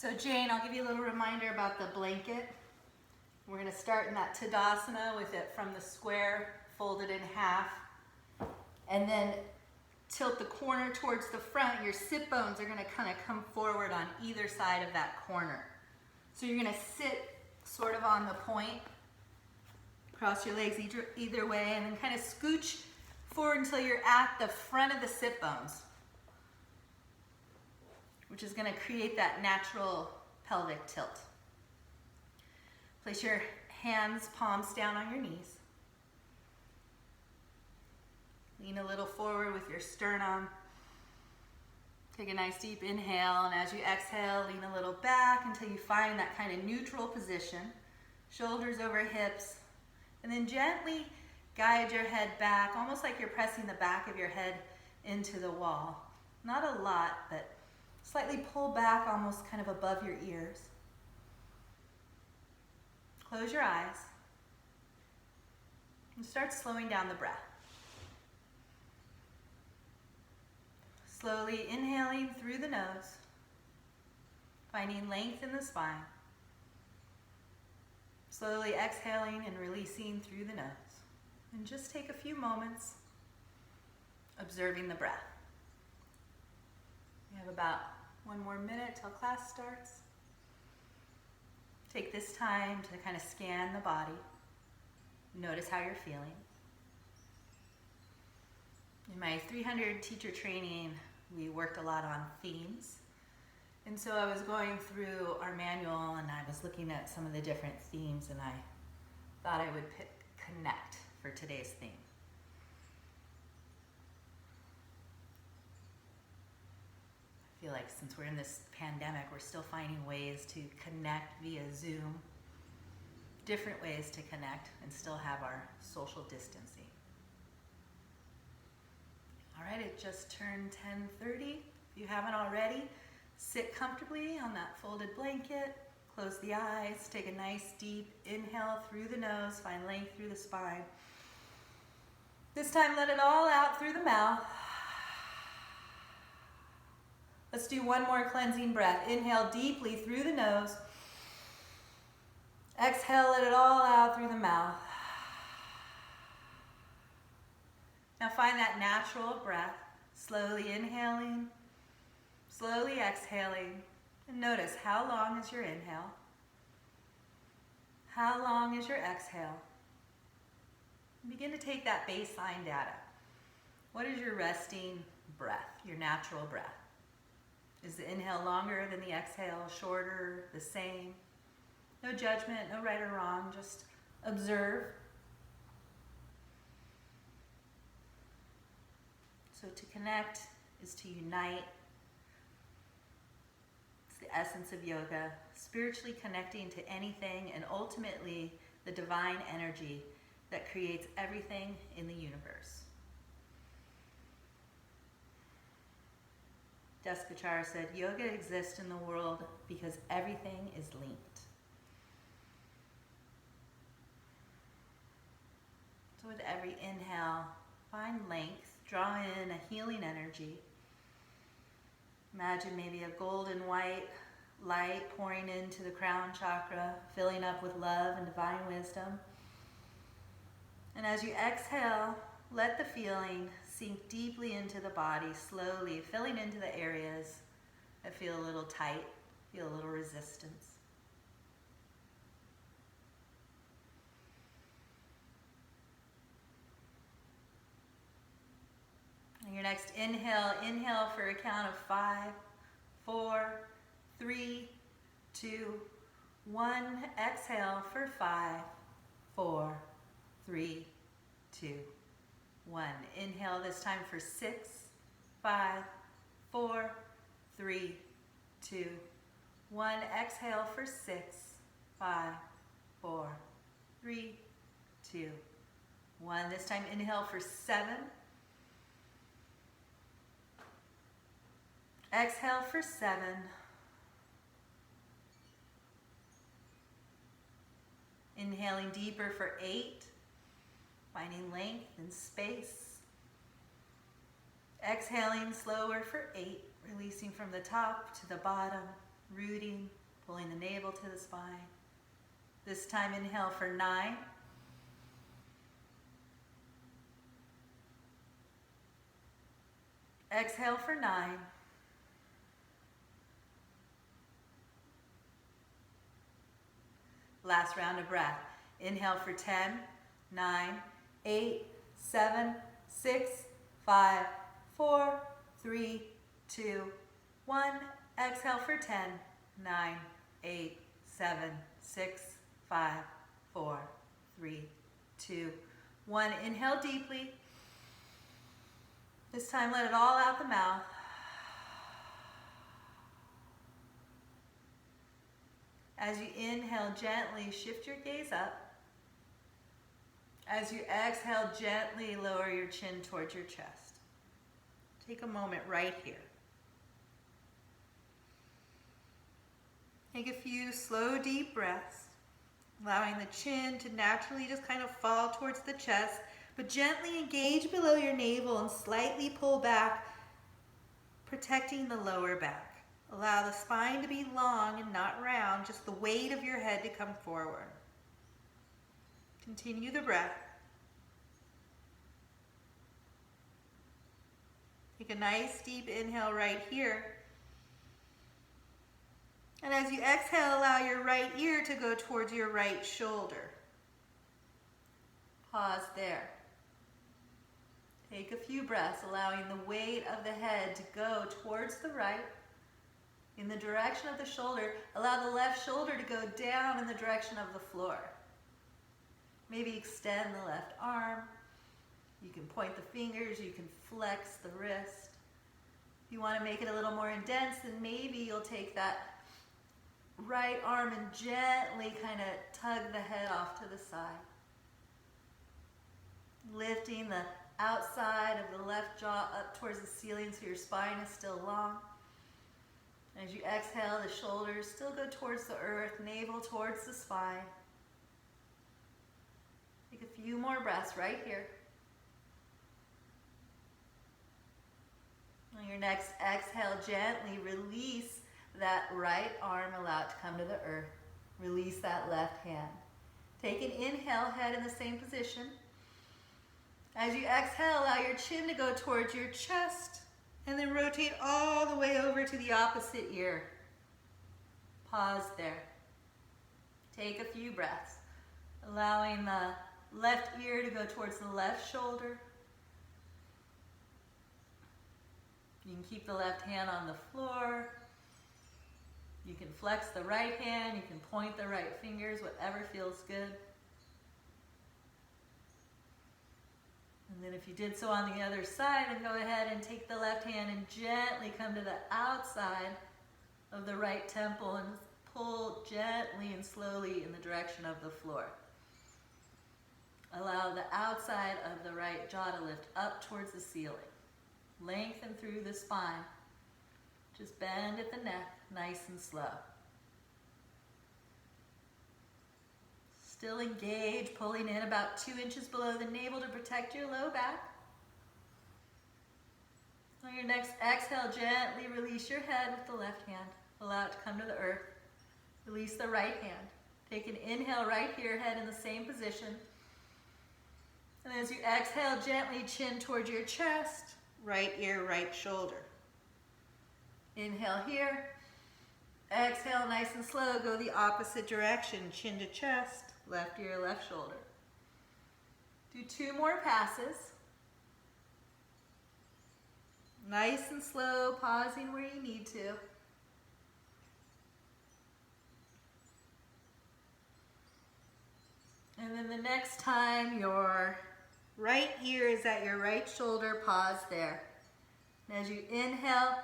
So Jane, I'll give you a little reminder about the blanket. We're going to start in that Tadasana with it from the square, folded in half, and then tilt the corner towards the front. Your sit bones are going to kind of come forward on either side of that corner. So you're going to sit sort of on the point, cross your legs either way, and then kind of scooch forward until you're at the front of the sit bones, which is going to create that natural pelvic tilt. Place your hands, palms down on your knees. Lean a little forward with your sternum. Take a nice deep inhale, and as you exhale, lean a little back until you find that kind of neutral position. Shoulders over hips, and then gently guide your head back, almost like you're pressing the back of your head into the wall. Not a lot, but slightly pull back, almost kind of above your ears. Close your eyes and start slowing down the breath. Slowly inhaling through the nose, finding length in the spine. Slowly exhaling and releasing through the nose. And just take a few moments observing the breath. We have about 1 more minute till class starts. Take this time to kind of scan the body. Notice how you're feeling. In my 300 teacher training, we worked a lot on themes. And so I was going through our manual and I was looking at some of the different themes, and I thought I would pick connect for today's theme. I feel like since we're in this pandemic, we're still finding ways to connect via Zoom, different ways to connect and still have our social distancing. All right, it just turned 10:30. If you haven't already, sit comfortably on that folded blanket, close the eyes, take a nice deep inhale through the nose, find length through the spine. This time, let it all out through the mouth. Let's do one more cleansing breath. Inhale deeply through the nose. Exhale, let it all out through the mouth. Now find that natural breath, slowly inhaling, slowly exhaling, and notice how long is your inhale, how long is your exhale. And begin to take that baseline data. What is your resting breath, your natural breath? Is the inhale longer than the exhale, shorter, the same? No judgment, no right or wrong, just observe. So to connect is to unite. It's the essence of yoga, spiritually connecting to anything and ultimately the divine energy that creates everything in the universe. Desikachar said, yoga exists in the world because everything is linked. So with every inhale, find length, draw in a healing energy. Imagine maybe a golden white light pouring into the crown chakra, filling up with love and divine wisdom. And as you exhale, let the feeling sink deeply into the body, slowly filling into the areas that feel a little tight, feel a little resistance. And your next inhale, inhale for a count of 5, 4, 3, 2, 1. Exhale for 5, 4, 3, 2, 1. Inhale this time for 6, 5, 4, 3, 2, 1. Exhale for 6, 5, 4, 3, 2, 1. This time inhale for 7. Exhale for 7. Inhaling deeper for 8. Finding length and space. Exhaling slower for 8, releasing from the top to the bottom. rooting, pulling the navel to the spine. This time inhale for 9. Exhale for 9. Last round of breath. Inhale for 10, 9, 8, 7, 6, 5, 4, 3, 2, 1. Exhale for 10, 9, 8, 7, 6, 5, 4, 3, 2, 1. Inhale deeply. This time let it all out the mouth. As you inhale, gently shift your gaze up. As you exhale, gently lower your chin towards your chest. Take a moment right here. Take a few slow, deep breaths, allowing the chin to naturally just kind of fall towards the chest, but gently engage below your navel and slightly pull back, protecting the lower back. Allow the spine to be long and not round, just the weight of your head to come forward. Continue the breath. Take a nice deep inhale right here. And as you exhale, allow your right ear to go towards your right shoulder. Pause there. Take a few breaths, allowing the weight of the head to go towards the right. In the direction of the shoulder, allow the left shoulder to go down in the direction of the floor. Maybe extend the left arm. You can point the fingers, you can flex the wrist. If you want to make it a little more intense, then maybe you'll take that right arm and gently kind of tug the head off to the side. Lifting the outside of the left jaw up towards the ceiling so your spine is still long. As you exhale, the shoulders still go towards the earth, navel towards the spine. Take a few more breaths right here. On your next exhale, gently release that right arm, allow it to come to the earth. Release that left hand. Take an inhale, head in the same position. As you exhale, allow your chin to go towards your chest. And then rotate all the way over to the opposite ear. Pause there. Take a few breaths, allowing the left ear to go towards the left shoulder. You can keep the left hand on the floor. You can flex the right hand. You can point the right fingers, whatever feels good. And then if you did so on the other side, then go ahead and take the left hand and gently come to the outside of the right temple and pull gently and slowly in the direction of the floor. Allow the outside of the right jaw to lift up towards the ceiling. Lengthen through the spine. Just bend at the neck, nice and slow. Still engage, pulling in about 2 inches below the navel to protect your low back. On your next exhale, gently release your head with the left hand. Allow it to come to the earth. Release the right hand. Take an inhale right here, head in the same position. And as you exhale, gently chin towards your chest, right ear, right shoulder. Inhale here. Exhale, nice and slow, go the opposite direction, chin to chest, left ear, left shoulder. Do 2 more passes. Nice and slow, pausing where you need to. And then the next time your right ear is at your right shoulder, pause there. And as you inhale,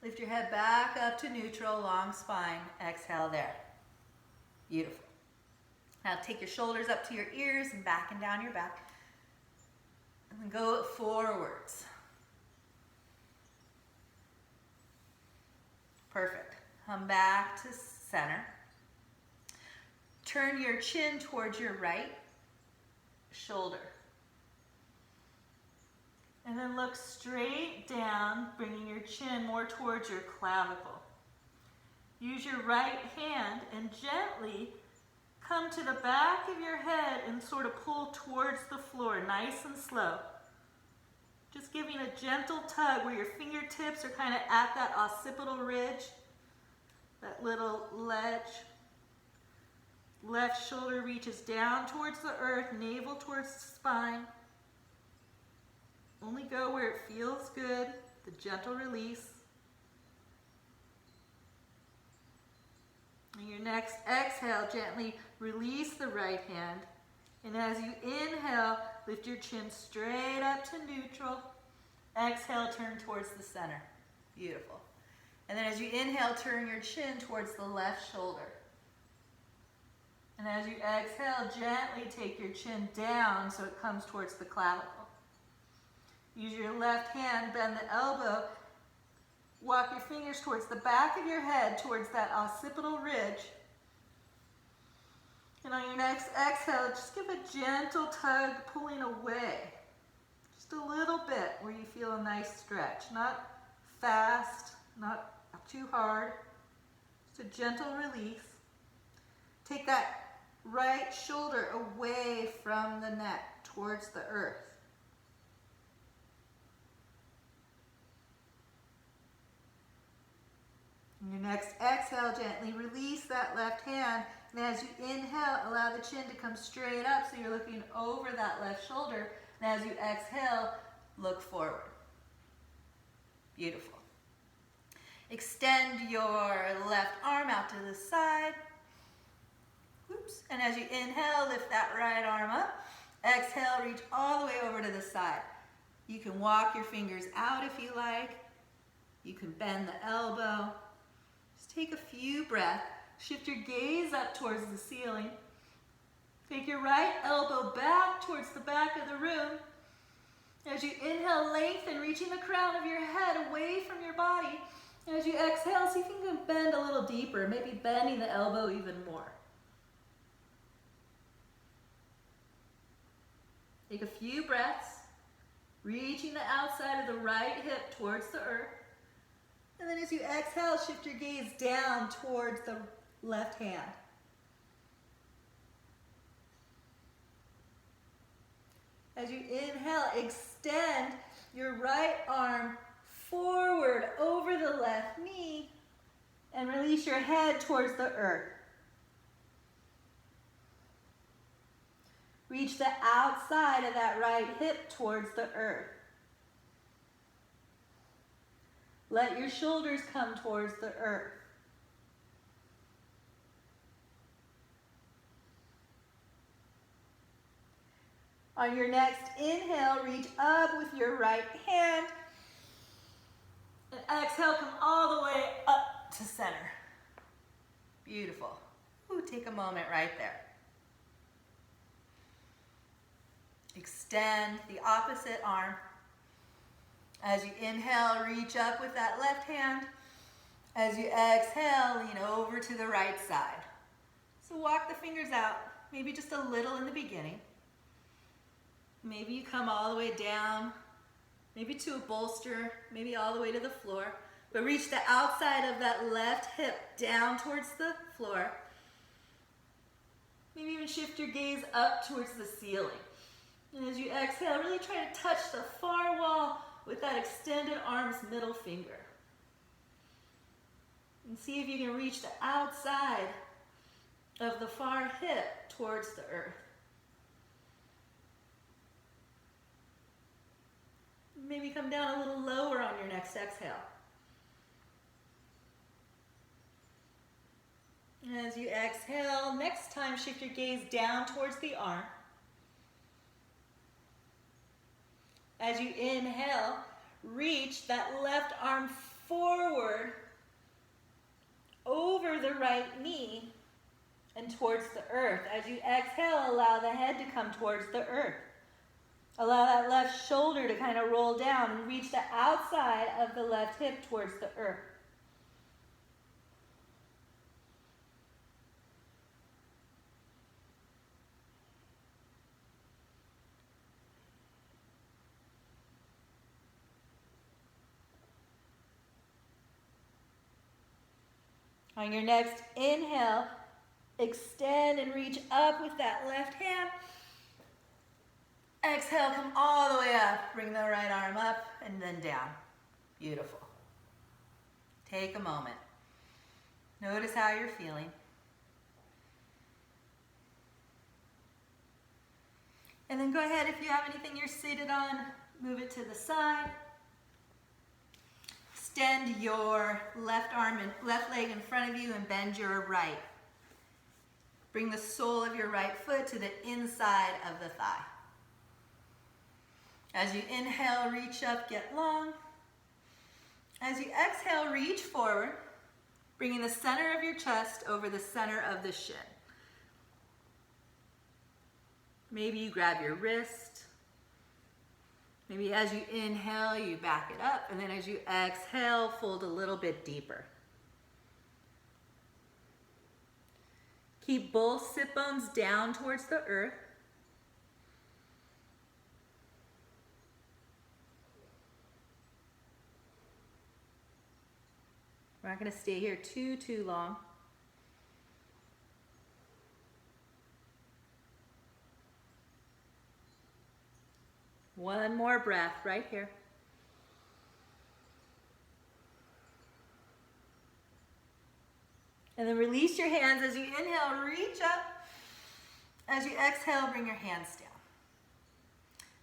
lift your head back up to neutral, long spine. Exhale there. Beautiful. Now take your shoulders up to your ears and back and down your back. And then go forwards. Perfect. Come back to center. Turn your chin towards your right shoulder. And then look straight down, bringing your chin more towards your clavicle. use your right hand and gently come to the back of your head and sort of pull towards the floor, nice and slow. Just giving a gentle tug where your fingertips are kind of at that occipital ridge, that little ledge. Left shoulder reaches down towards the earth, navel towards the spine. Only go where it feels good, the gentle release. And your next exhale, gently release the right hand. And as you inhale, lift your chin straight up to neutral. Exhale, turn towards the center. Beautiful. And then as you inhale, turn your chin towards the left shoulder. And as you exhale, gently take your chin down so it comes towards the clavicle. Use your left hand, bend the elbow, walk your fingers towards the back of your head, towards that occipital ridge. And on your next exhale, just give a gentle tug, pulling away. Just a little bit where you feel a nice stretch. Not fast, not too hard. Just a gentle release. Take that right shoulder away from the neck, towards the earth. And your next exhale, gently release that left hand. And as you inhale, allow the chin to come straight up so you're looking over that left shoulder. And as you exhale, look forward. Beautiful. Extend your left arm out to the side. Oops. And as you inhale, lift that right arm up. Exhale, reach all the way over to the side. You can walk your fingers out if you like. You can bend the elbow. Just take a few breaths. Shift your gaze up towards the ceiling. Take your right elbow back towards the back of the room. As you inhale, lengthen, reaching the crown of your head away from your body. As you exhale, see if you can bend a little deeper, maybe bending the elbow even more. Take a few breaths, reaching the outside of the right hip towards the earth. And then as you exhale, shift your gaze down towards the left hand. As you inhale, extend your right arm forward over the left knee and release your head towards the earth. Reach the outside of that right hip towards the earth. Let your shoulders come towards the earth. On your next inhale, reach up with your right hand. And exhale, come all the way up to center. Beautiful. Ooh, take a moment right there. Extend the opposite arm. As you inhale, reach up with that left hand. As you exhale, lean over to the right side. So walk the fingers out, maybe just a little in the beginning. Maybe you come all the way down, maybe to a bolster, maybe all the way to the floor. But reach the outside of that left hip down towards the floor. Maybe even shift your gaze up towards the ceiling. And as you exhale, really try to touch the far wall with that extended arm's middle finger. And see if you can reach the outside of the far hip towards the earth. Maybe come down a little lower on your next exhale. And as you exhale, next time shift your gaze down towards the arm. As you inhale, reach that left arm forward over the right knee and towards the earth. As you exhale, allow the head to come towards the earth. Allow that left shoulder to kind of roll down and reach the outside of the left hip towards the earth. On your next inhale, extend and reach up with that left hand. Exhale, come all the way up. Bring the right arm up and then down. Beautiful. Take a moment. Notice how you're feeling. And then go ahead, if you have anything you're seated on, move it to the side. Extend your left arm and left leg in front of you and bend your right. Bring the sole of your right foot to the inside of the thigh. As you inhale, reach up, get long. As you exhale, reach forward, bringing the center of your chest over the center of the shin. Maybe you grab your wrist. Maybe as you inhale, you back it up, and then as you exhale, fold a little bit deeper. Keep both sit bones down towards the earth. We're not going to stay here too long. One more breath right here. And then release your hands as you inhale, reach up. As you exhale, bring your hands down.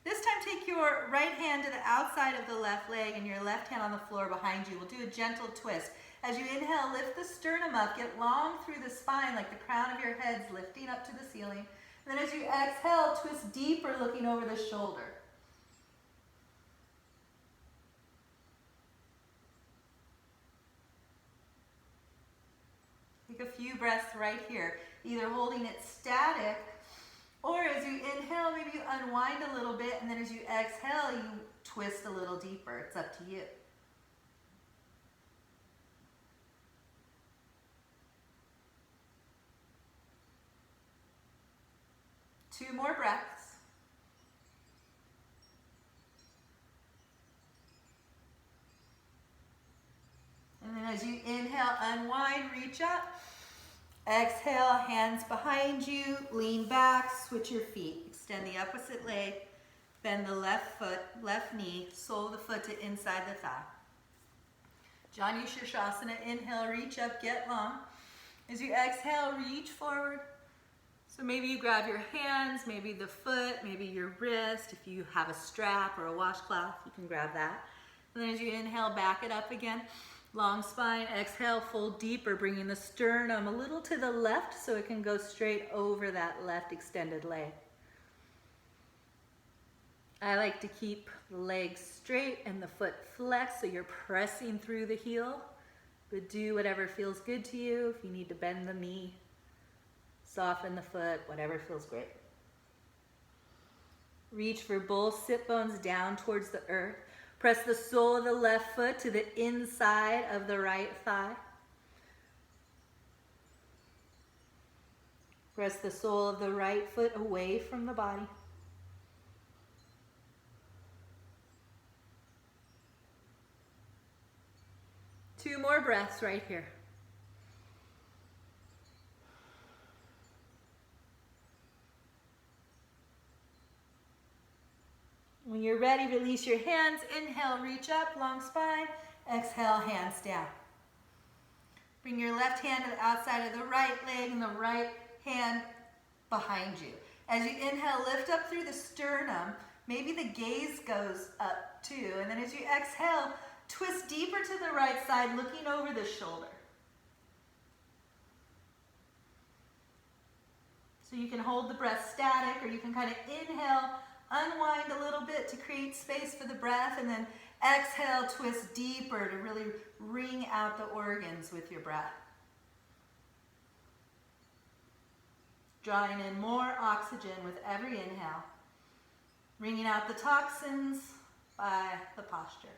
This time take your right hand to the outside of the left leg and your left hand on the floor behind you. We'll do a gentle twist. As you inhale, lift the sternum up, get long through the spine like the crown of your head's lifting up to the ceiling. And then as you exhale, twist deeper looking over the shoulder. Take a few breaths right here, either holding it static, or as you inhale, maybe you unwind a little bit, and then as you exhale, you twist a little deeper. It's up to you. Two more breaths. And then as you inhale, unwind, reach up. Exhale, hands behind you, lean back, switch your feet. Extend the opposite leg, bend the left foot, left knee, sole of the foot to inside the thigh. Janu Shirshasana, inhale, reach up, get long. As you exhale, reach forward. So maybe you grab your hands, maybe the foot, maybe your wrist. If you have a strap or a washcloth, you can grab that. And then as you inhale, back it up again. Long spine, exhale, fold deeper, bringing the sternum a little to the left so it can go straight over that left extended leg. I like to keep the leg straight and the foot flexed so you're pressing through the heel, but do whatever feels good to you. If you need to bend the knee, soften the foot, whatever feels great. Reach for both sit bones down towards the earth. Press the sole of the left foot to the inside of the right thigh. Press the sole of the right foot away from the body. Two more breaths right here. When you're ready, release your hands. Inhale, reach up, long spine. Exhale, hands down. Bring your left hand to the outside of the right leg and the right hand behind you. As you inhale, lift up through the sternum. Maybe the gaze goes up too. And then as you exhale, twist deeper to the right side, looking over the shoulder. So you can hold the breath static, or you can kind of inhale, unwind a little bit to create space for the breath, and then exhale, twist deeper to really wring out the organs with your breath. Drawing in more oxygen with every inhale, wringing out the toxins by the posture.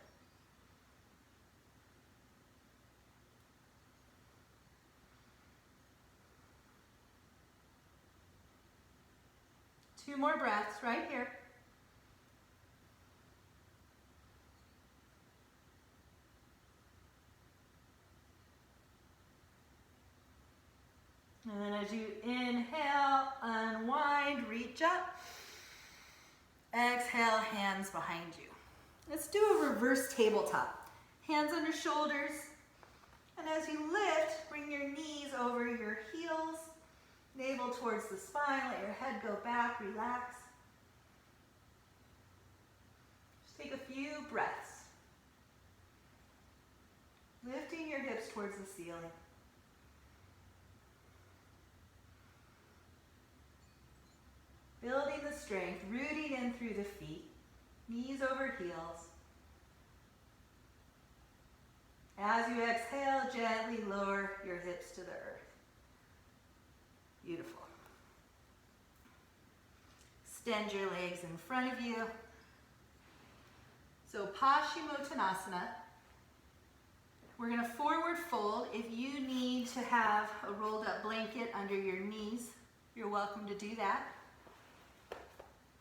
Two more breaths right here. And then as you inhale, unwind, reach up. Exhale, hands behind you. Let's do a reverse tabletop. Hands under shoulders. And as you lift, bring your knees over your heels. Navel towards the spine. Let your head go back. Relax. Just take a few breaths. Lifting your hips towards the ceiling. Building the strength, rooting in through the feet, knees over heels. As you exhale, gently lower your hips to the earth. Beautiful. Extend your legs in front of you. So Paschimottanasana. We're going to forward fold. If you need to have a rolled up blanket under your knees, you're welcome to do that.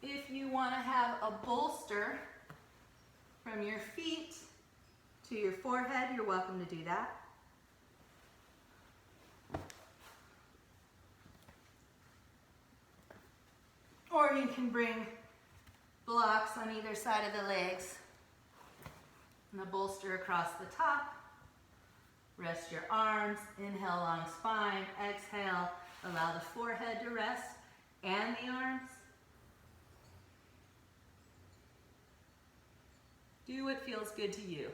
If you want to have a bolster from your feet to your forehead, you're welcome to do that. Or you can bring blocks on either side of the legs and a bolster across the top. Rest your arms, inhale long spine, exhale, allow the forehead to rest and the arms. Do what feels good to you.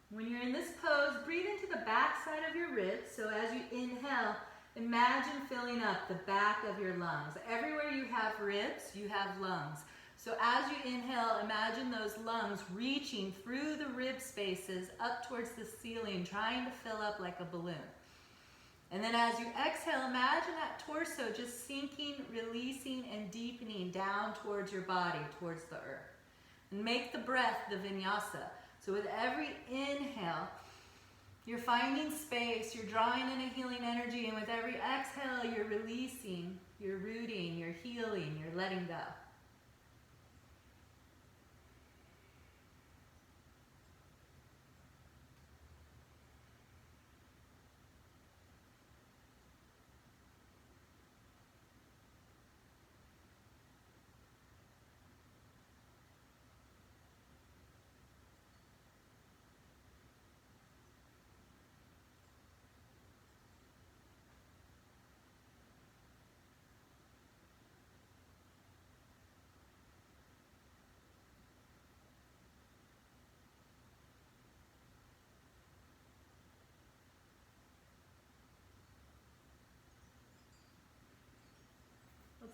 When you're in this pose, breathe into the back side of your ribs. So as you inhale, imagine filling up the back of your lungs. Everywhere you have ribs, you have lungs. So as you inhale, imagine those lungs reaching through the rib spaces up towards the ceiling, trying to fill up like a balloon. And then as you exhale, imagine that torso just sinking, releasing, and deepening down towards your body, towards the earth. And make the breath the vinyasa. So with every inhale, you're finding space, you're drawing in a healing energy, and with every exhale, you're releasing, you're rooting, you're healing, you're letting go.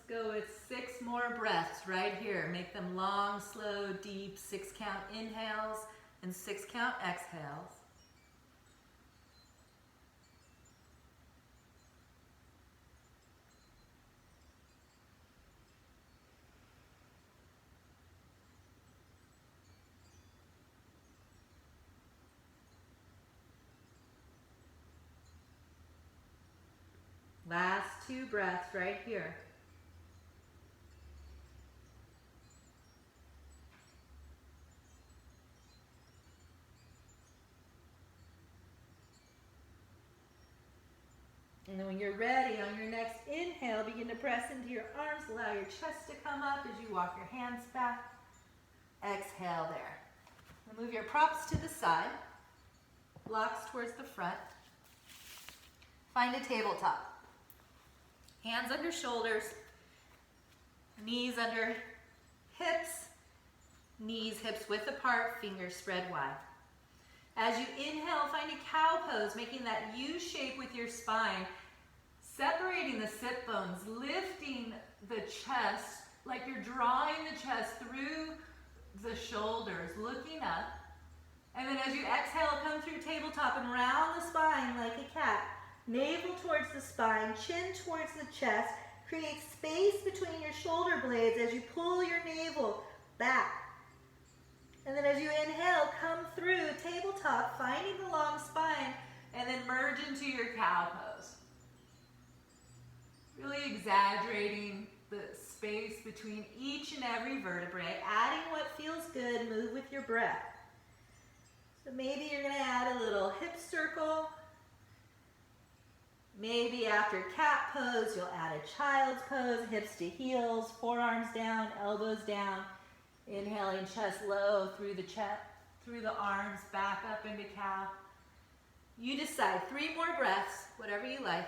Let's go with 6 more breaths right here. Make them long, slow, deep, 6 count inhales and 6 count exhales. Last 2 breaths right here. And then when you're ready, on your next inhale, begin to press into your arms. Allow your chest to come up as you walk your hands back. Exhale there. And move your props to the side. Blocks towards the front. Find a tabletop. Hands under shoulders. Knees under hips. Knees, hips width apart, fingers spread wide. As you inhale, find a cow pose, making that U shape with your spine, separating the sit bones, lifting the chest like you're drawing the chest through the shoulders, looking up. And then as you exhale, come through tabletop and round the spine like a cat. Navel towards the spine, chin towards the chest. Create space between your shoulder blades as you pull your navel back. And then as you inhale, come through tabletop, finding the long spine, and then merge into your cow pose. Really exaggerating the space between each and every vertebrae, adding what feels good, move with your breath. So maybe you're going to add a little hip circle. Maybe after cat pose, you'll add a child's pose, hips to heels, forearms down, elbows down. Inhaling chest low through the chest, through the arms, back up into cow. You decide. 3 more breaths, whatever you like.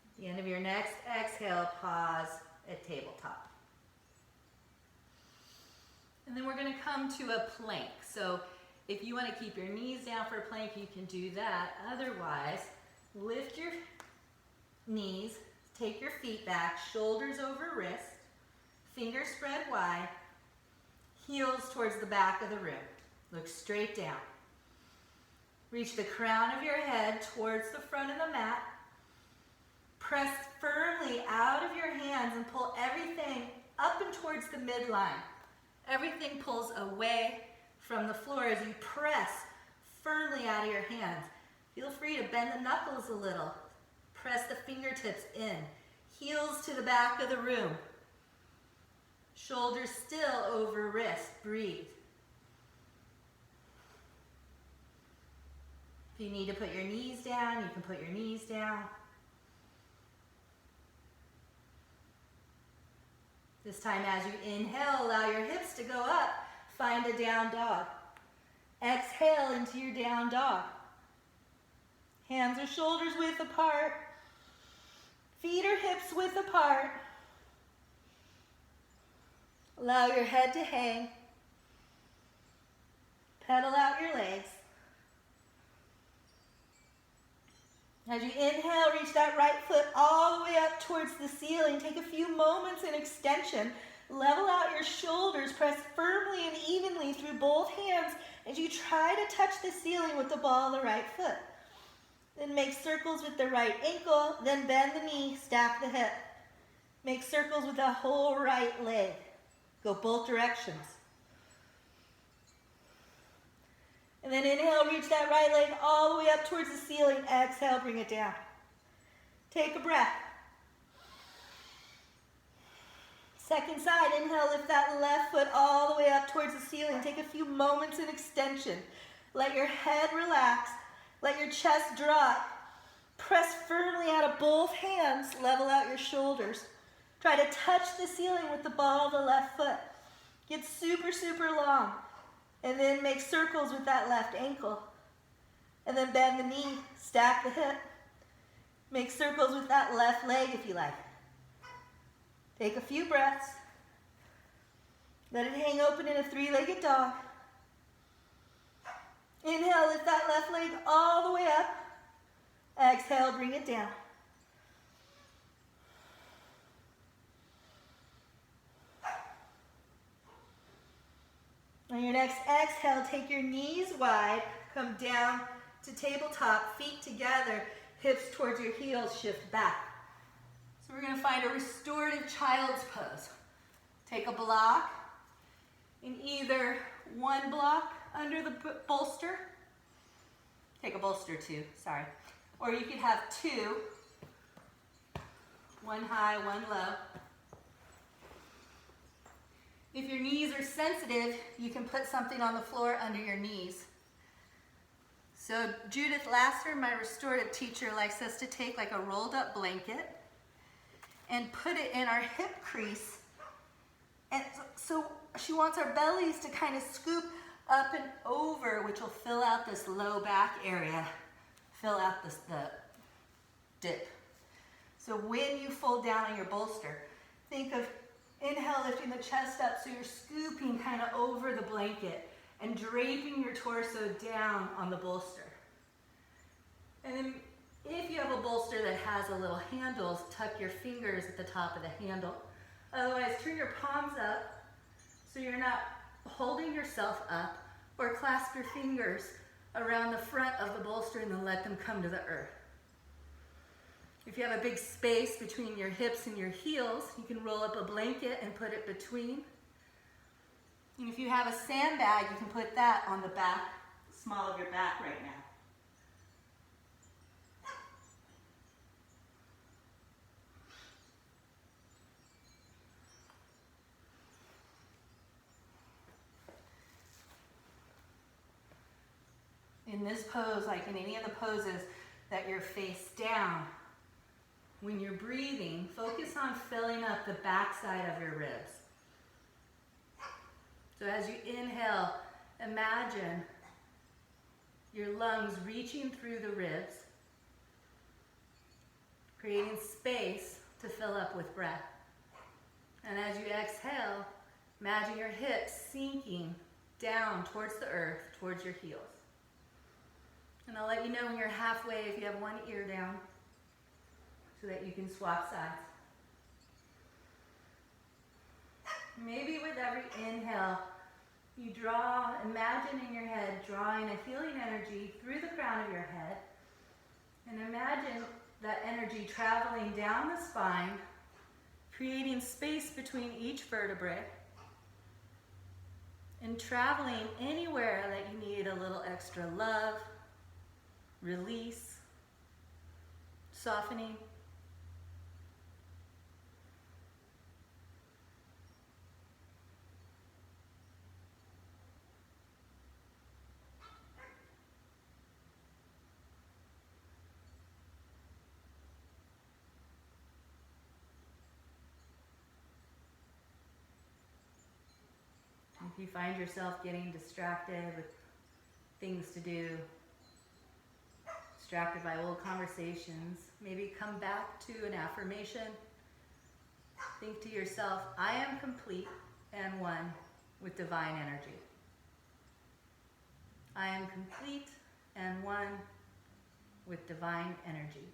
At the end of your next exhale, pause at tabletop. And then we're going to come to a plank. So if you want to keep your knees down for a plank, you can do that. Otherwise, lift your knees, take your feet back, shoulders over wrist, fingers spread wide, heels towards the back of the room. Look straight down. Reach the crown of your head towards the front of the mat. Press firmly out of your hands and pull everything up and towards the midline. Everything pulls away from the floor as you press firmly out of your hands. Feel free to bend the knuckles a little. Press the fingertips in. Heels to the back of the room. Shoulders still over wrist. Breathe. If you need to put your knees down, you can put your knees down. This time as you inhale, allow your hips to go up. Find a down dog. Exhale into your down dog. Hands or shoulders width apart. Feet or hips width apart. Allow your head to hang. Pedal out your legs. As you inhale, reach that right foot all the way up towards the ceiling. Take a few moments in extension. Level out your shoulders. Press firmly and evenly through both hands as you try to touch the ceiling with the ball of the right foot. Then make circles with the right ankle. Then bend the knee, stack the hip. Make circles with the whole right leg. Go both directions. And then inhale, reach that right leg all the way up towards the ceiling. Exhale, bring it down. Take a breath. Second side, inhale, lift that left foot all the way up towards the ceiling. Take a few moments in extension. Let your head relax. Let your chest drop. Press firmly out of both hands. Level out your shoulders. Try to touch the ceiling with the ball of the left foot. Get super, super long. And then make circles with that left ankle. And then bend the knee, stack the hip. Make circles with that left leg if you like. Take a few breaths. Let it hang open in a 3-legged dog. Inhale, lift that left leg all the way up. Exhale, bring it down. On your next exhale, take your knees wide, come down to tabletop, feet together, hips towards your heels, shift back. So we're going to find a restorative child's pose. Take a block, in either one block under the bolster, take a bolster too, sorry, or you could have 2, one high, one low. If your knees are sensitive, you can put something on the floor under your knees. So Judith Lasser, my restorative teacher, likes us to take like a rolled up blanket and put it in our hip crease. And so she wants our bellies to kind of scoop up and over, which will fill out this low back area, fill out the dip. So when you fold down on your bolster, think of inhale, lifting the chest up so you're scooping kind of over the blanket and draping your torso down on the bolster. And then if you have a bolster that has a little handle, tuck your fingers at the top of the handle. Otherwise, turn your palms up so you're not holding yourself up, or clasp your fingers around the front of the bolster and then let them come to the earth. If you have a big space between your hips and your heels, you can roll up a blanket and put it between. And if you have a sandbag, you can put that on the back, small of your back right now. In this pose, like in any of the poses that you're face down, when you're breathing, focus on filling up the backside of your ribs. So as you inhale, imagine your lungs reaching through the ribs, creating space to fill up with breath. And as you exhale, imagine your hips sinking down towards the earth, towards your heels. And I'll let you know when you're halfway if you have one ear down so that you can swap sides. Maybe with every inhale, you imagine in your head drawing a healing energy through the crown of your head. And imagine that energy traveling down the spine, creating space between each vertebrae, and traveling anywhere that you need a little extra love, release, softening. If you find yourself getting distracted with things to do, distracted by old conversations, maybe come back to an affirmation. Think to yourself, I am complete and one with divine energy. I am complete and one with divine energy.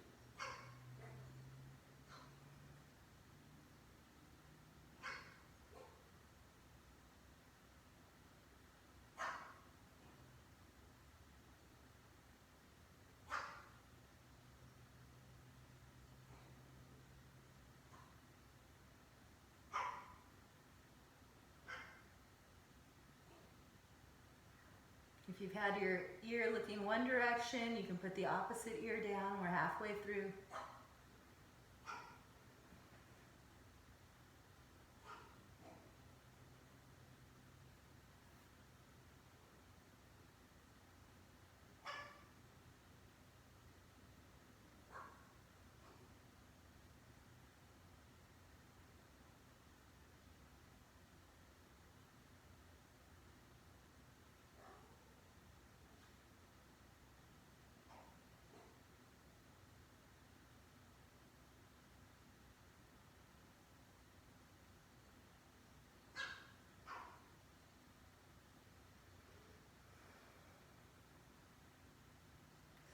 If you've had your ear looking one direction, you can put the opposite ear down. We're halfway through.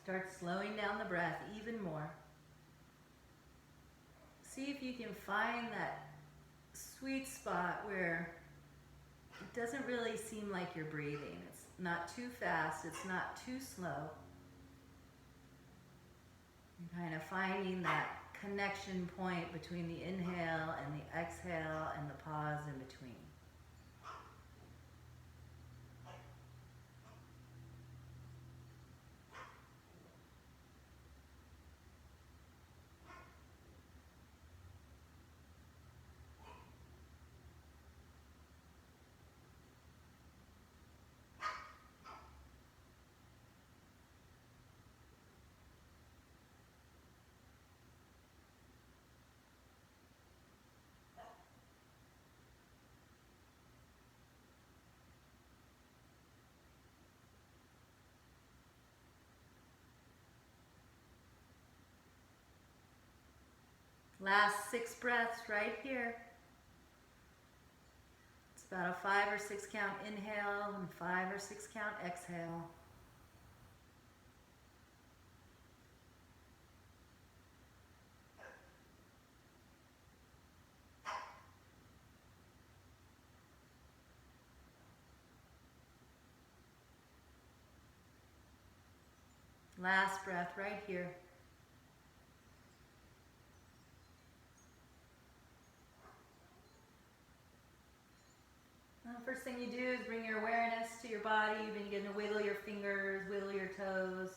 Start slowing down the breath even more. See if you can find that sweet spot where it doesn't really seem like you're breathing. It's not too fast, it's not too slow. And kind of finding that connection point between the inhale and the exhale and the pause in between. Last 6 breaths right here. It's about a 5 or 6 count inhale and 5 or 6 count exhale. Last breath right here. And the first thing you do is bring your awareness to your body. You begin to wiggle your fingers, wiggle your toes.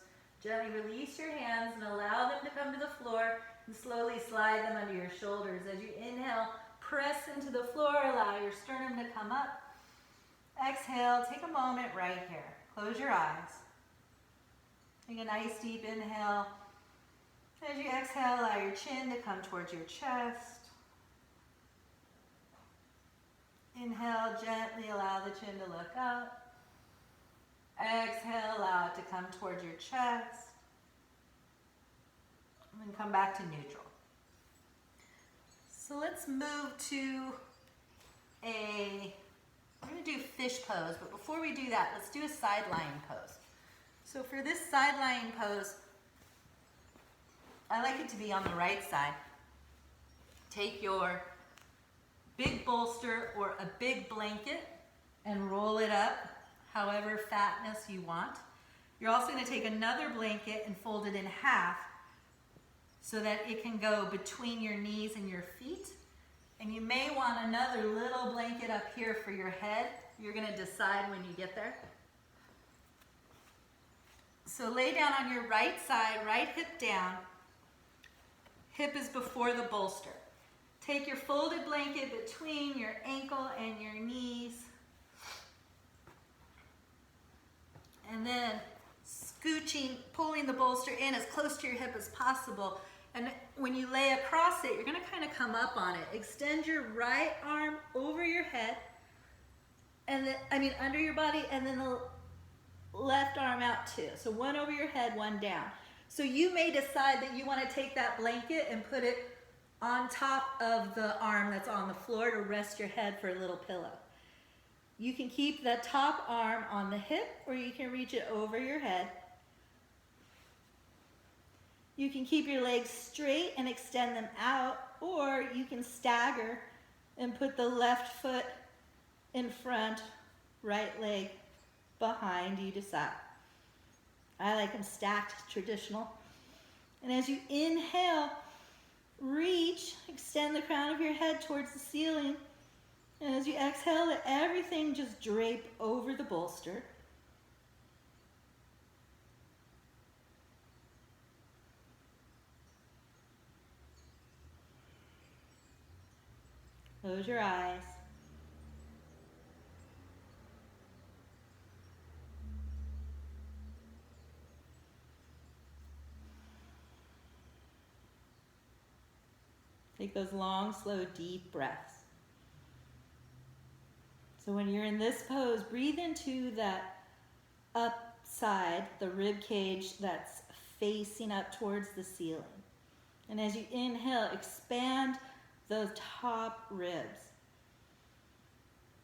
Gently release your hands and allow them to come to the floor and slowly slide them under your shoulders. As you inhale, press into the floor, allow your sternum to come up. Exhale, take a moment right here. Close your eyes. Take a nice deep inhale. As you exhale, allow your chin to come towards your chest. Inhale, gently allow the chin to look up. Exhale, allow it to come towards your chest. And then come back to neutral. So let's move to we're going to do fish pose, but before we do that, let's do a side lying pose. So for this side lying pose, I like it to be on the right side. Take your big bolster or a big blanket and roll it up however fatness you want. You're also going to take another blanket and fold it in half so that it can go between your knees and your feet. And you may want another little blanket up here for your head. You're going to decide when you get there. So lay down on your right side, right hip down. Hip is before the bolster. Take your folded blanket between your ankle and your knees. And then scooching, pulling the bolster in as close to your hip as possible. And when you lay across it, you're going to kind of come up on it. Extend your right arm over your head, and then, under your body, and then the left arm out too. So one over your head, one down. So you may decide that you want to take that blanket and put it on top of the arm that's on the floor to rest your head for a little pillow. You can keep the top arm on the hip, or you can reach it over your head. You can keep your legs straight and extend them out, or you can stagger and put the left foot in front, right leg behind, you decide. I like them stacked, traditional. And as you inhale, reach, extend the crown of your head towards the ceiling. And as you exhale, let everything just drape over the bolster. Close your eyes. Take those long, slow, deep breaths. So when you're in this pose, breathe into that upside, the rib cage that's facing up towards the ceiling. And as you inhale, expand those top ribs.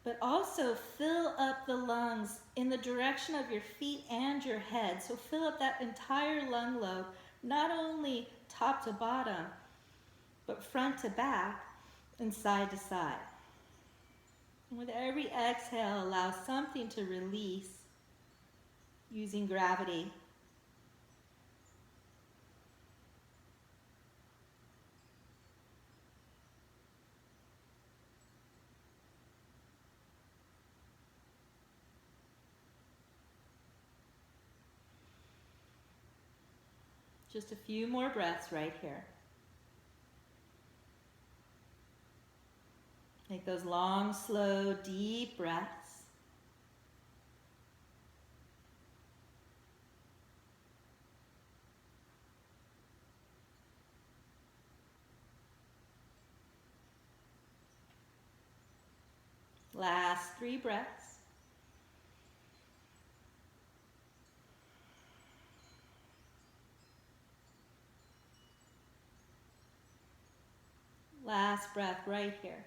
But also fill up the lungs in the direction of your feet and your head. So fill up that entire lung lobe, not only top to bottom, but front to back and side to side. And with every exhale, allow something to release using gravity. Just a few more breaths right here. Take those long, slow, deep breaths. Last 3 breaths. Last breath right here.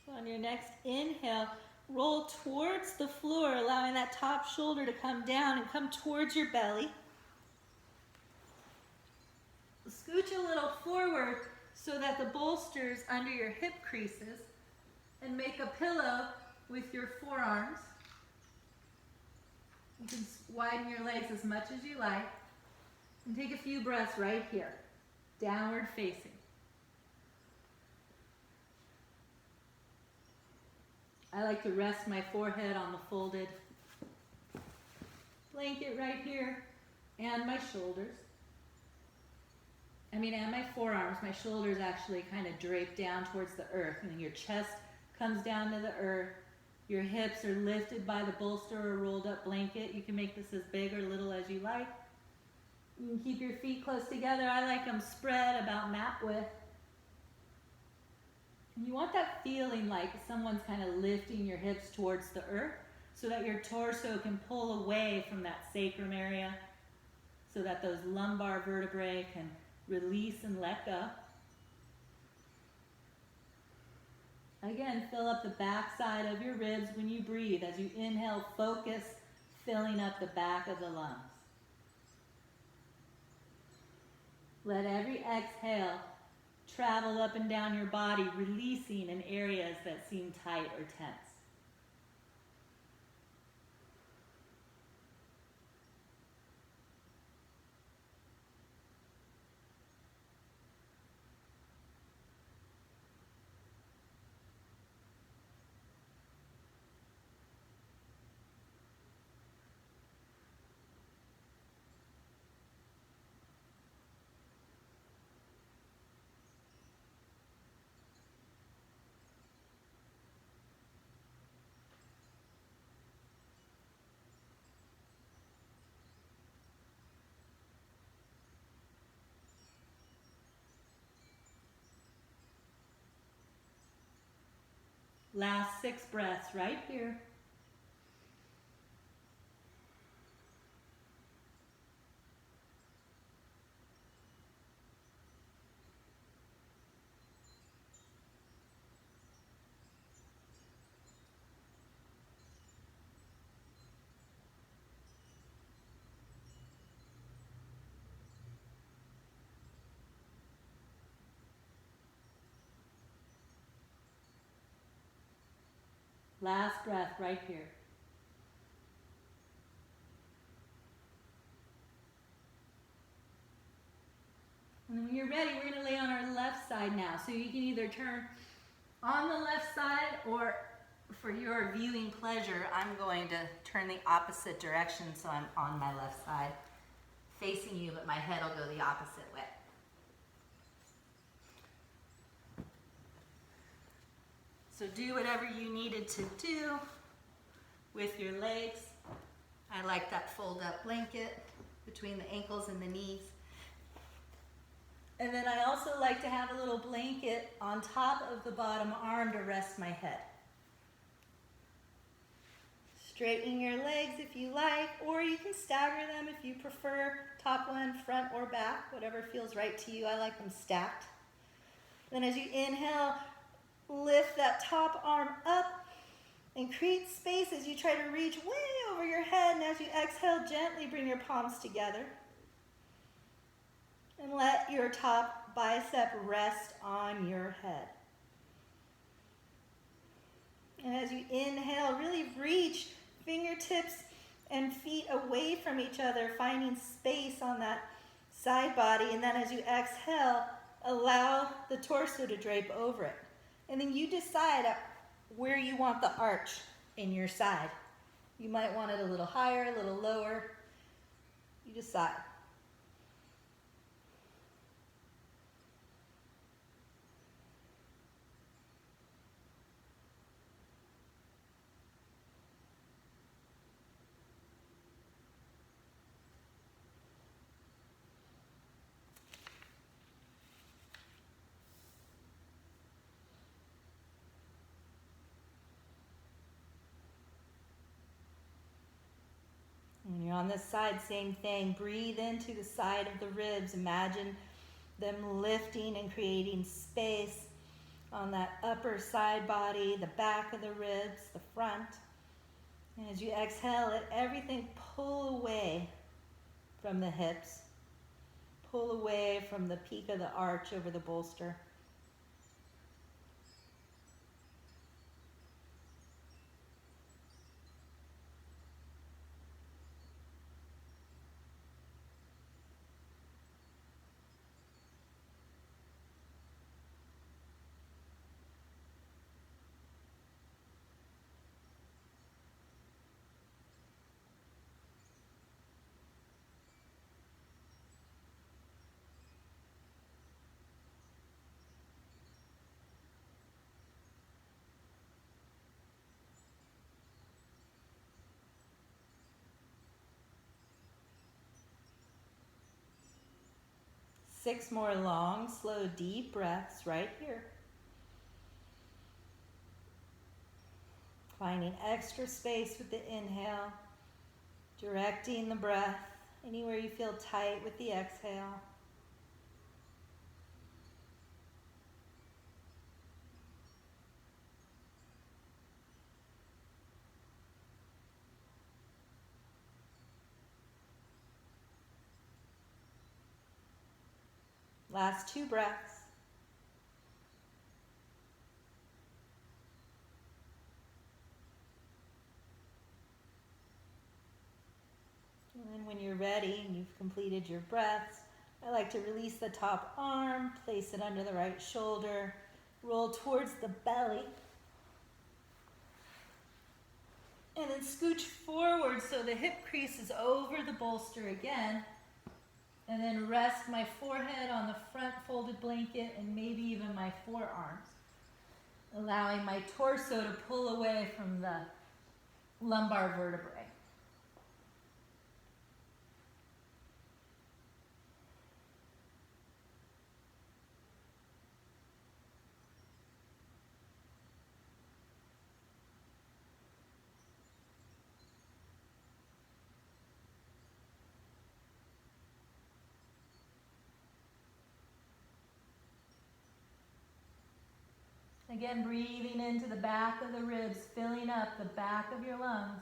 So on your next inhale, roll towards the floor, allowing that top shoulder to come down and come towards your belly. Scooch a little forward so that the bolster's under your hip creases, and make a pillow with your forearms. You can widen your legs as much as you like. And take a few breaths right here, downward facing. I like to rest my forehead on the folded blanket right here, and my shoulders. And my forearms. My shoulders actually kind of drape down towards the earth, and then your chest comes down to the earth. Your hips are lifted by the bolster or rolled up blanket. You can make this as big or little as you like. You can keep your feet close together. I like them spread about mat width. And you want that feeling like someone's kind of lifting your hips towards the earth so that your torso can pull away from that sacrum area so that those lumbar vertebrae can release and let go. Again, fill up the back side of your ribs when you breathe. As you inhale, focus filling up the back of the lungs. Let every exhale travel up and down your body, releasing in areas that seem tight or tense. Last 6 breaths right here. Last breath right here. And then when you're ready, we're going to lay on our left side now. So you can either turn on the left side, or for your viewing pleasure, I'm going to turn the opposite direction so I'm on my left side, facing you, but my head will go the opposite way. So do whatever you needed to do with your legs. I like that fold-up blanket between the ankles and the knees. And then I also like to have a little blanket on top of the bottom arm to rest my head. Straighten your legs if you like, or you can stagger them if you prefer, top one, front or back, whatever feels right to you. I like them stacked. Then as you inhale, lift that top arm up and create space as you try to reach way over your head. And as you exhale, gently bring your palms together. And let your top bicep rest on your head. And as you inhale, really reach fingertips and feet away from each other, finding space on that side body. And then as you exhale, allow the torso to drape over it. And then you decide where you want the arch in your side. You might want it a little higher, a little lower. You decide. When you're on this side, same thing. Breathe into the side of the ribs. Imagine them lifting and creating space on that upper side body, the back of the ribs, the front. And as you exhale, let everything pull away from the hips. Pull away from the peak of the arch over the bolster. 6 more long, slow, deep breaths right here. Finding extra space with the inhale, directing the breath anywhere you feel tight with the exhale. Last 2 breaths. And then when you're ready and you've completed your breaths, I like to release the top arm, place it under the right shoulder, roll towards the belly, and then scooch forward so the hip crease is over the bolster again. And then rest my forehead on the front folded blanket and maybe even my forearms, allowing my torso to pull away from the lumbar vertebrae. Again, breathing into the back of the ribs, filling up the back of your lungs.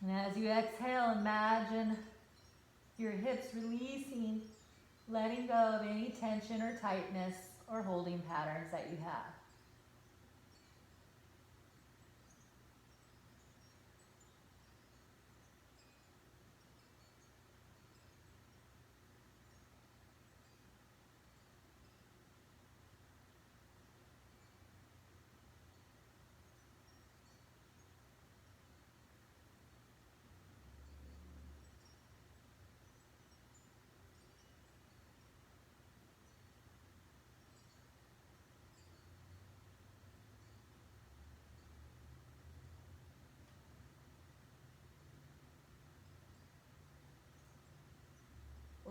And as you exhale, imagine your hips releasing, letting go of any tension or tightness or holding patterns that you have.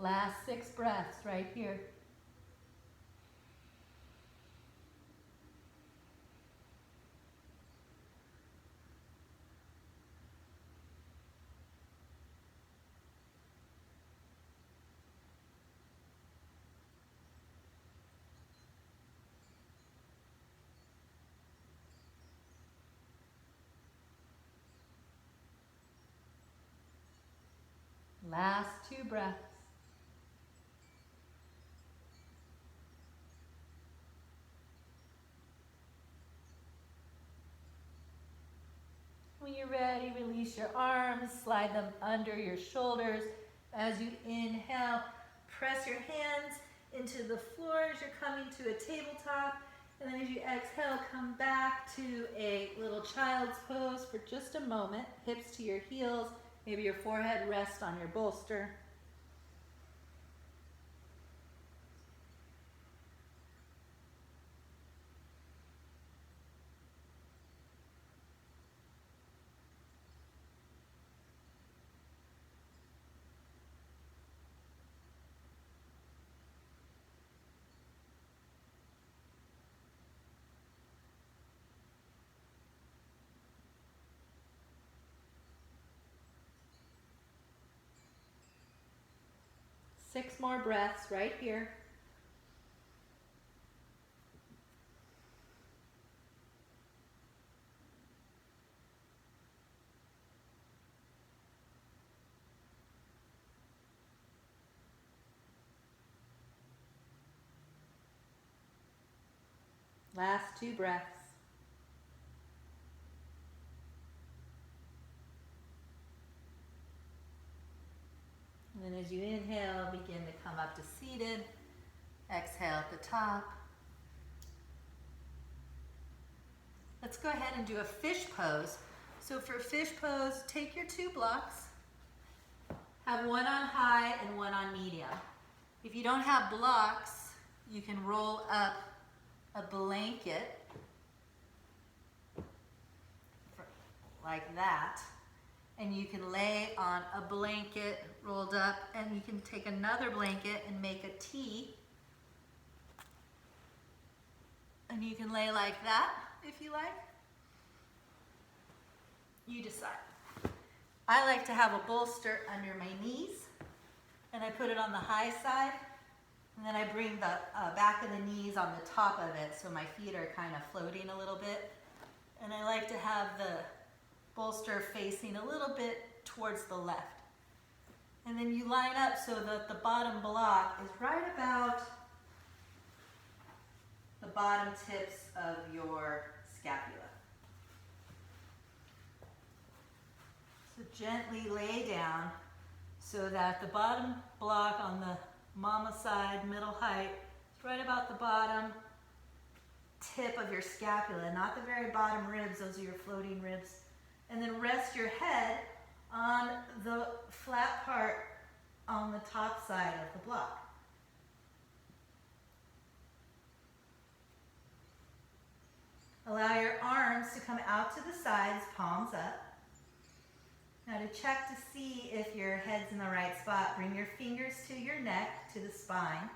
Last 6 breaths right here. Last 2 breaths. When you're ready, release your arms, slide them under your shoulders. As you inhale, press your hands into the floor as you're coming to a tabletop. And then as you exhale, come back to a little child's pose for just a moment. Hips to your heels, maybe your forehead rests on your bolster. Six more breaths right here. Last 2 breaths. And then as you inhale, begin to come up to seated. Exhale at the top. Let's go ahead and do a fish pose. So for fish pose, take your 2 blocks. Have one on high and one on medium. If you don't have blocks, you can roll up a blanket like that. And you can lay on a blanket rolled up, and you can take another blanket and make a T. And you can lay like that if you like. You decide. I like to have a bolster under my knees, and I put it on the high side, and then I bring the back of the knees on the top of it so my feet are kind of floating a little bit. And I like to have the bolster facing a little bit towards the left. And then you line up so that the bottom block is right about the bottom tips of your scapula. So gently lay down so that the bottom block on the mama side, middle height, is right about the bottom tip of your scapula, not the very bottom ribs, those are your floating ribs. And then rest your head on the flat part on the top side of the block. Allow your arms to come out to the sides, palms up. Now to check to see if your head's in the right spot, bring your fingers to your neck, to the spine,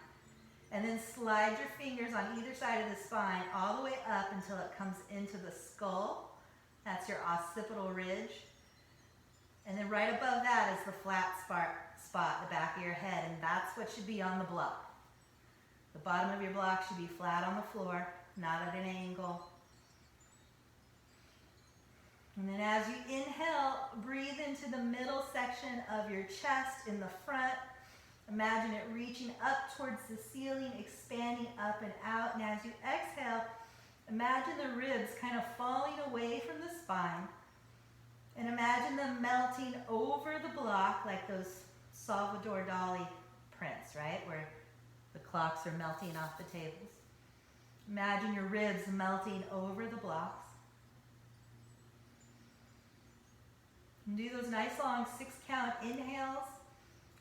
and then slide your fingers on either side of the spine all the way up until it comes into the skull. That's your occipital ridge. And then right above that is the flat spot, the back of your head, and that's what should be on the block. The bottom of your block should be flat on the floor, not at an angle. And then as you inhale, breathe into the middle section of your chest in the front. Imagine it reaching up towards the ceiling, expanding up and out. And as you exhale, imagine the ribs kind of falling away from the spine. And imagine them melting over the block like those Salvador Dali prints, right? Where the clocks are melting off the tables. Imagine your ribs melting over the blocks. And do those nice long 6-count inhales,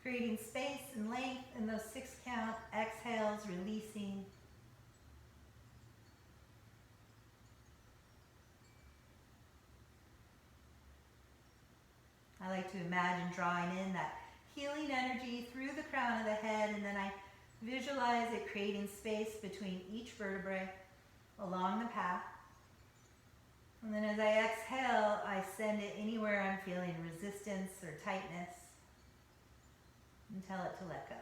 creating space and length, and those 6-count exhales, releasing. I like to imagine drawing in that healing energy through the crown of the head, and then I visualize it creating space between each vertebrae along the path. And then as I exhale, I send it anywhere I'm feeling resistance or tightness, and tell it to let go.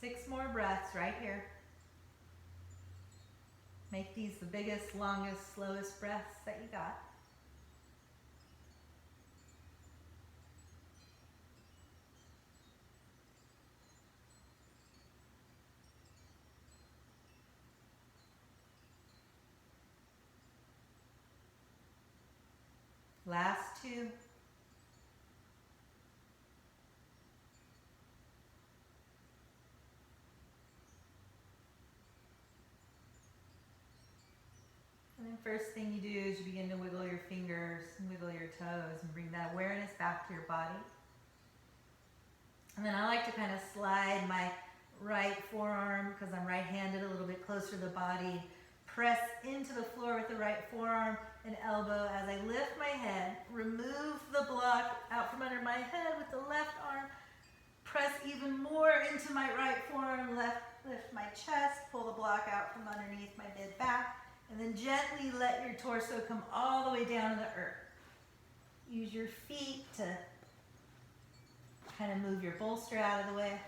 Six more breaths right here. Make these the biggest, longest, slowest breaths that you got. Last two. And then first thing you do is you begin to wiggle your fingers and wiggle your toes and bring that awareness back to your body. And then I like to kind of slide my right forearm, because I'm right-handed, a little bit closer to the body. Press into the floor with the right forearm and elbow as I lift my head. Remove the block out from under my head with the left arm. Press even more into my right forearm. Lift my chest. Pull the block out from underneath my mid back. And then gently let your torso come all the way down to the earth. Use your feet to kind of move your bolster out of the way.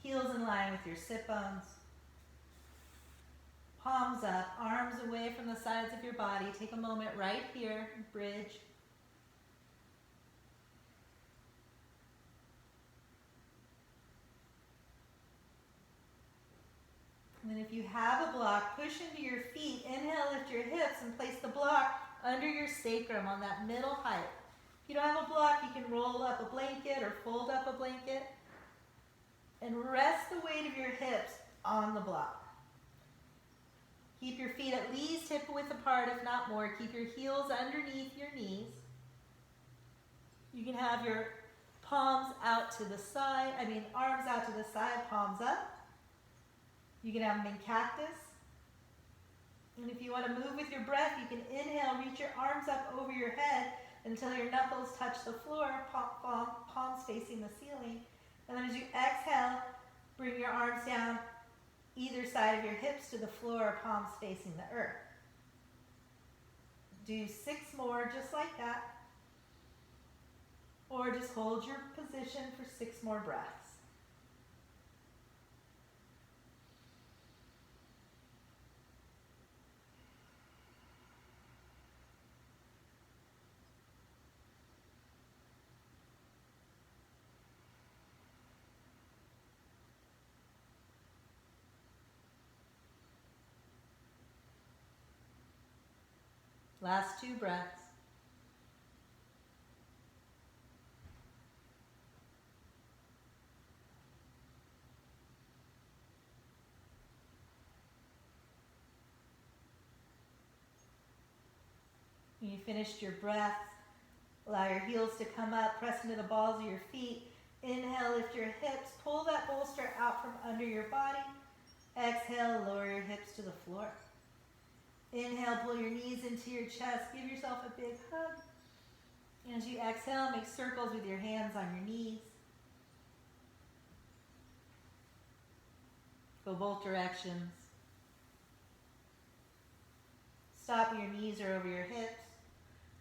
Heels in line with your sit bones. Palms up, arms away from the sides of your body. Take a moment right here, bridge. And then if you push into your feet. Inhale, lift your hips and place the block under your sacrum on that middle height. If you don't have a block, you can roll up a blanket or fold up a blanket and rest the weight of your hips on the block. Keep your feet at least hip width apart, if not more. Keep your heels underneath your knees. You can have your palms out to the side, arms out to the side, palms up. You can have them in cactus. And if you want to move with your breath, you can inhale, reach your arms up over your head until your knuckles touch the floor, palms facing the ceiling. And then as you exhale, bring your arms down either side of your hips to the floor, palms facing the earth. Do 6 more just like that. Or just hold your position for 6 more breaths. Last 2 breaths. When you finished your breaths, allow your heels to come up, press into the balls of your feet. Inhale, lift your hips, pull that bolster out from under your body. Exhale, lower your hips to the floor. Inhale, pull your knees into your chest, give yourself a big hug. And as you exhale, make circles with your hands on your knees. Go both directions. Stop when your knees are over your hips.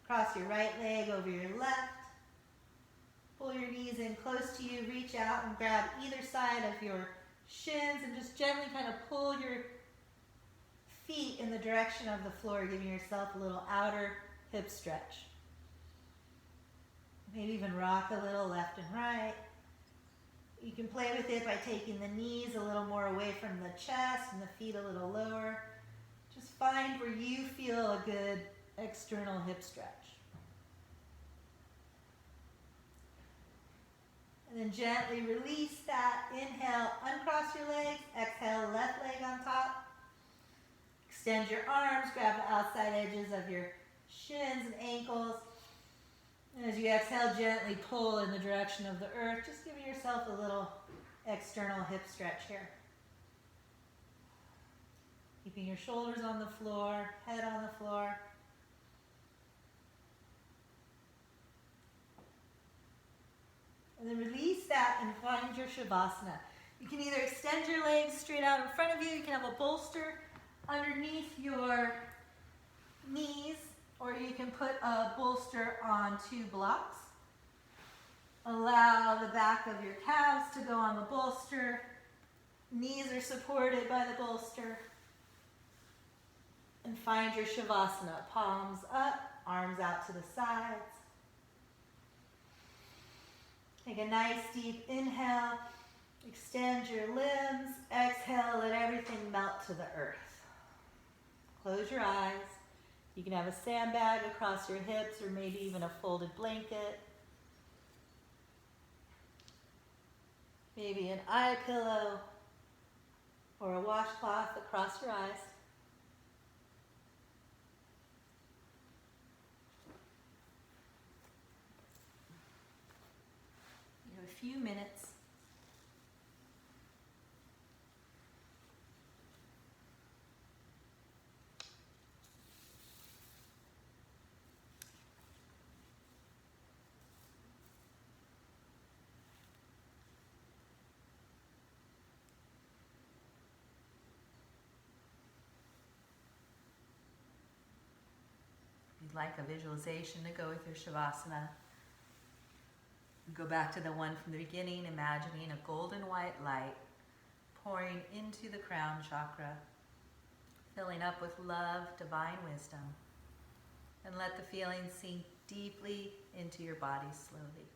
Cross your right leg over your left. Pull your knees in close to you. Reach out and grab either side of your shins and just gently kind of pull your feet in the direction of the floor, giving yourself a little outer hip stretch. Maybe even rock a little left and right. You can play with it by taking the knees a little more away from the chest and the feet a little lower. Just find where you feel a good external hip stretch. And then gently release that. Inhale, uncross your legs. Exhale, left leg on top. Extend your arms, grab the outside edges of your shins and ankles. And as you exhale, gently pull in the direction of the earth, just giving yourself a little external hip stretch here. Keeping your shoulders on the floor, head on the floor. And then release that and find your Shavasana. You can either extend your legs straight out in front of you, you can have a bolster underneath your knees, or you can put a bolster on 2 blocks. Allow the back of your calves to go on the bolster. Knees are supported by the bolster. And find your Shavasana. Palms up, arms out to the sides. Take a nice deep inhale. Extend your limbs. Exhale, let everything melt to the earth. Close your eyes. You can have a sandbag across your hips or maybe even a folded blanket. Maybe an eye pillow or a washcloth across your eyes. You have a few minutes. Like a visualization to go with your Shavasana. Go back to the one from the beginning, imagining a golden white light pouring into the crown chakra, filling up with love, divine wisdom, and let the feeling sink deeply into your body slowly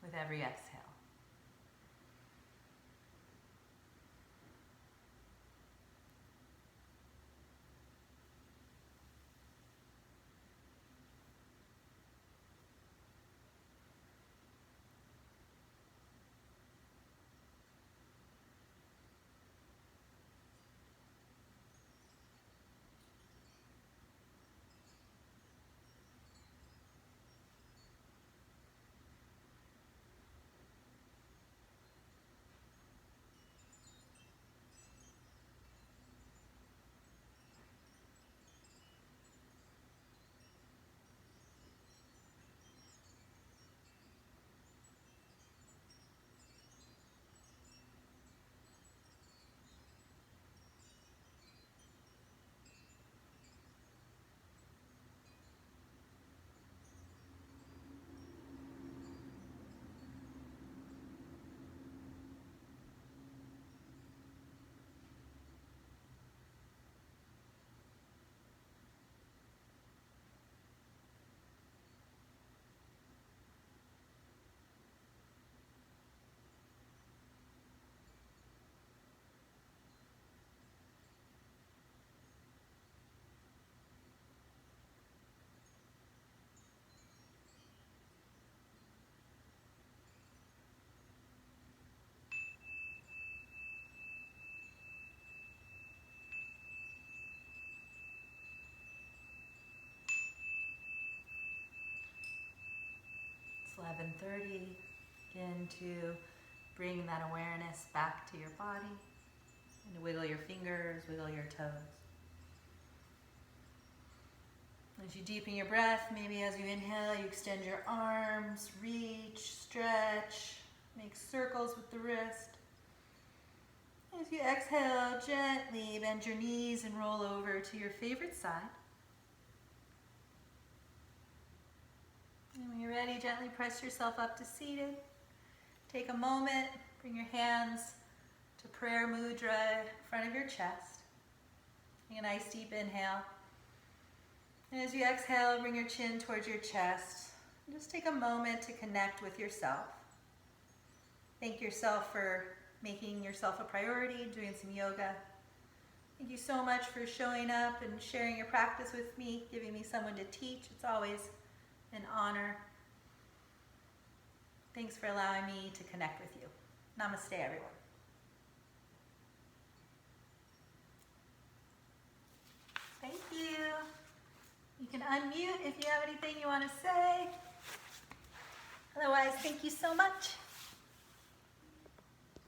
with every exhale. 11:30. Begin to bring that awareness back to your body. And wiggle your fingers, wiggle your toes. As you deepen your breath, maybe as you inhale, you extend your arms, reach, stretch, make circles with the wrist. As you exhale, gently bend your knees and roll over to your favorite side. And when you're ready, gently press yourself up to seated. Take a moment, bring your hands to prayer mudra in front of your chest. Take a nice deep inhale. And as you exhale, bring your chin towards your chest. And just take a moment to connect with yourself. Thank yourself for making yourself a priority, doing some yoga. Thank you so much for showing up and sharing your practice with me, giving me someone to teach. It's always an honor. Thanks for allowing me to connect with you. Namaste, everyone. Thank you. You can unmute if you have anything you want to say. Otherwise, thank you so much.